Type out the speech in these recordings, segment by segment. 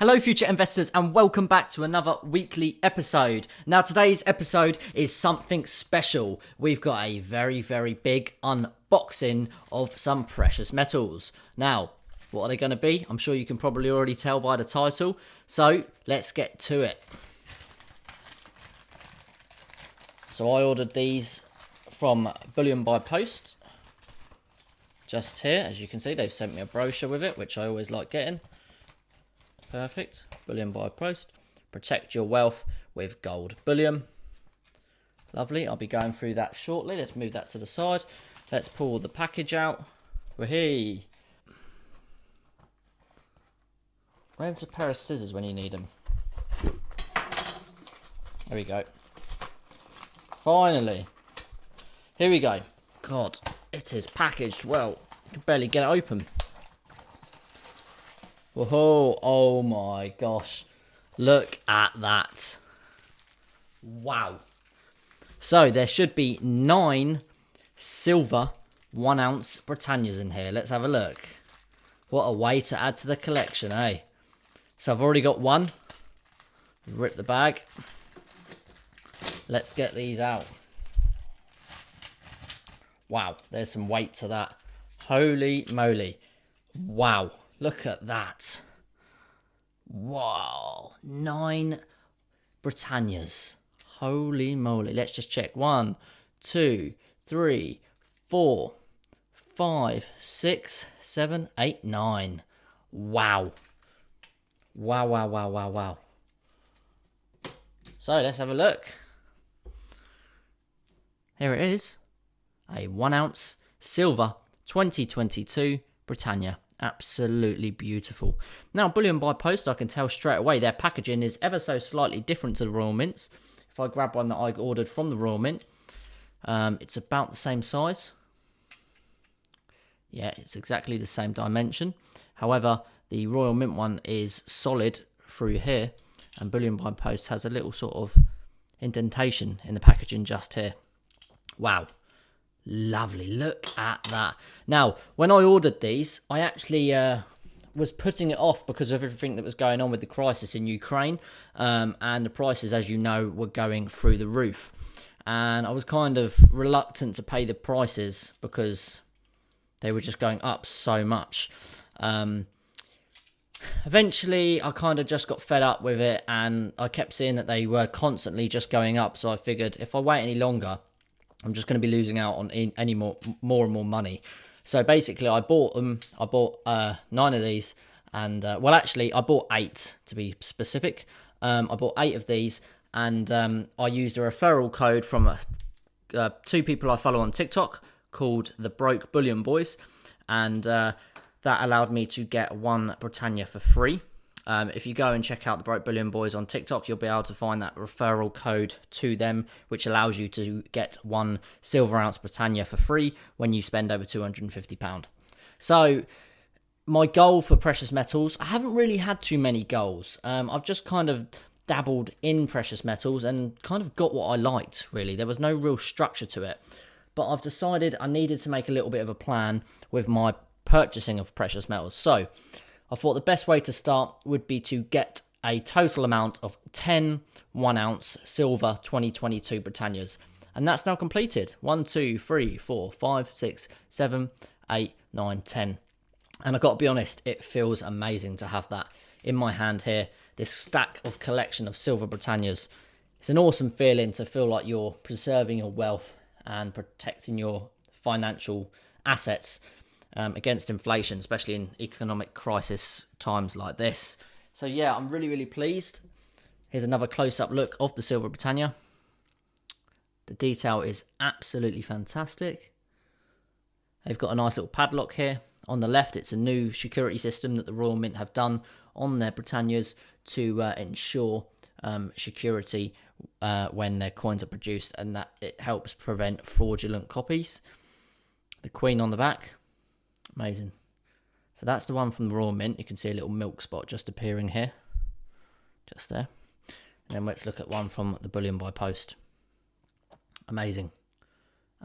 Hello future investors and welcome back to another weekly episode. Now today's episode is something special. We've got a very big unboxing of some precious metals. Now, what are they going to be? I'm sure you can probably already tell by the title. So, let's get to it. So I ordered these from Bullion By Post. Just here, as you can see, they've sent me a brochure with it, which I always like getting. Perfect. Bullion By Post. Protect your wealth with gold bullion. Lovely. I'll be going through that shortly. Let's move that to the side. Let's pull the package out. Wahee. Where's a pair of scissors when you need them? There we go. Finally. Here we go. God, it is packaged well. I can barely get it open. Whoa, oh my gosh. Look at that. Wow. So there should be 9 silver 1 ounce Britannias in here. Let's have a look. What a way to add to the collection, eh? So I've already got one. Rip the bag. Let's get these out. Wow, there's some weight to that. Holy moly. Wow. Look at that. Wow. 9 Britannias. Holy moly. Let's just check. 1, 2, 3, 4, 5, 6, 7, 8, 9. Wow. Wow. So let's have a look. Here it is. A 1 ounce silver 2022 Britannia. Absolutely beautiful. Now, Bullion By Post, I can tell straight away their packaging is ever so slightly different to the Royal Mints. If I grab one that I ordered from the Royal Mint, it's about the same size. Yeah, it's exactly the same dimension. However, the Royal Mint one is solid through here, and Bullion By Post has a little sort of indentation in the packaging just here. Wow. Lovely, look at that. Now, when I ordered these, I actually was putting it off because of everything that was going on with the crisis in Ukraine, and the prices, as you know, were going through the roof. And I was kind of reluctant to pay the prices because they were just going up so much. Eventually, I kind of just got fed up with it, and I kept seeing that they were constantly just going up, so I figured if I wait any longer, I'm just going to be losing out on any more and more money. So basically, I bought them. I bought 9 of these, and well, actually, I bought 8 to be specific. I bought 8 of these, and I used a referral code from 2 people I follow on TikTok called the Broke Bullion Boys, and that allowed me to get 1 Britannia for free. If you go and check out the Broke Bullion Boys on TikTok, you'll be able to find that referral code to them, which allows you to get 1 silver ounce Britannia for free when you spend over £250. So my goal for precious metals, I haven't really had too many goals. I've just kind of dabbled in precious metals and kind of got what I liked, really. There was no real structure to it. But I've decided I needed to make a little bit of a plan with my purchasing of precious metals. So I thought the best way to start would be to get a total amount of 10 1 ounce silver 2022 Britannias. And that's now completed. 1, 2, 3, 4, 5, 6, 7, 8, 9, 10. And I've got to be honest, it feels amazing to have that in my hand here. This stack of collection of silver Britannias. It's an awesome feeling to feel like you're preserving your wealth and protecting your financial assets against inflation, especially in economic crisis times like this. So yeah, I'm really pleased. Here's another close-up look of the Silver Britannia. The detail is absolutely fantastic. They've got a nice little padlock here. On the left, it's a new security system that the Royal Mint have done on their Britannias to ensure security when their coins are produced, and that it helps prevent fraudulent copies. The Queen on the back. Amazing. So that's the one from the Royal Mint. You can see a little milk spot just appearing here. Just there. And then let's look at one from the Bullion By Post. Amazing.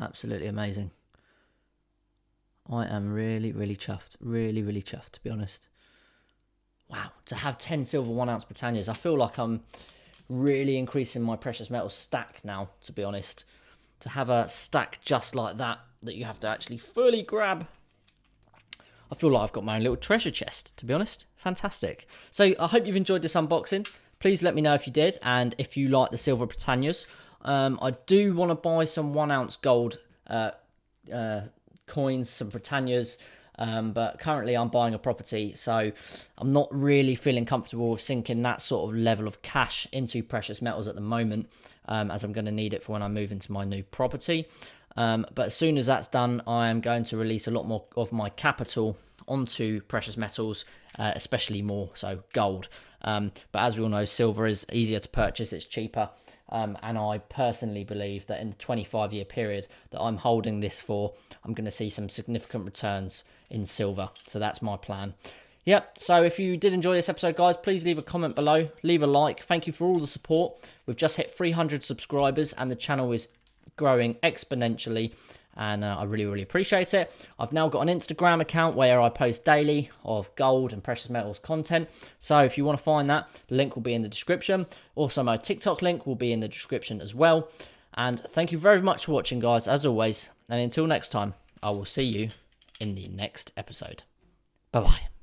Absolutely amazing. I am really chuffed. Really chuffed, to be honest. wow, to have 10 silver 1 ounce Britannias, I feel like I'm really increasing my precious metals stack now, to be honest. To have a stack just like that you have to actually fully grab, I feel like I've got my own little treasure chest, to be honest. Fantastic. So I hope you've enjoyed this unboxing. Please let me know if you did, and if you like the Silver Britannias. I do want to buy some 1 ounce gold coins, some Britannias, but currently I'm buying a property, so I'm not really feeling comfortable with sinking that sort of level of cash into precious metals at the moment, as I'm going to need it for when I move into my new property. But as soon as that's done, I am going to release a lot more of my capital onto precious metals, especially more so gold. But as we all know, silver is easier to purchase, it's cheaper, and I personally believe that in the 25-year period that I'm holding this for, I'm going to see some significant returns in silver. So that's my plan. Yep, so if you did enjoy this episode, guys, please leave a comment below, leave a like. Thank you for all the support. We've just hit 300 subscribers and the channel is growing exponentially, and I really appreciate it. I've now got an Instagram account where I post daily of gold and precious metals content, so if you want to find that, the link will be in the description. Also, my TikTok link will be in the description as well. And thank you very much for watching, guys, as always, and until next time, I will see you in the next episode. Bye bye.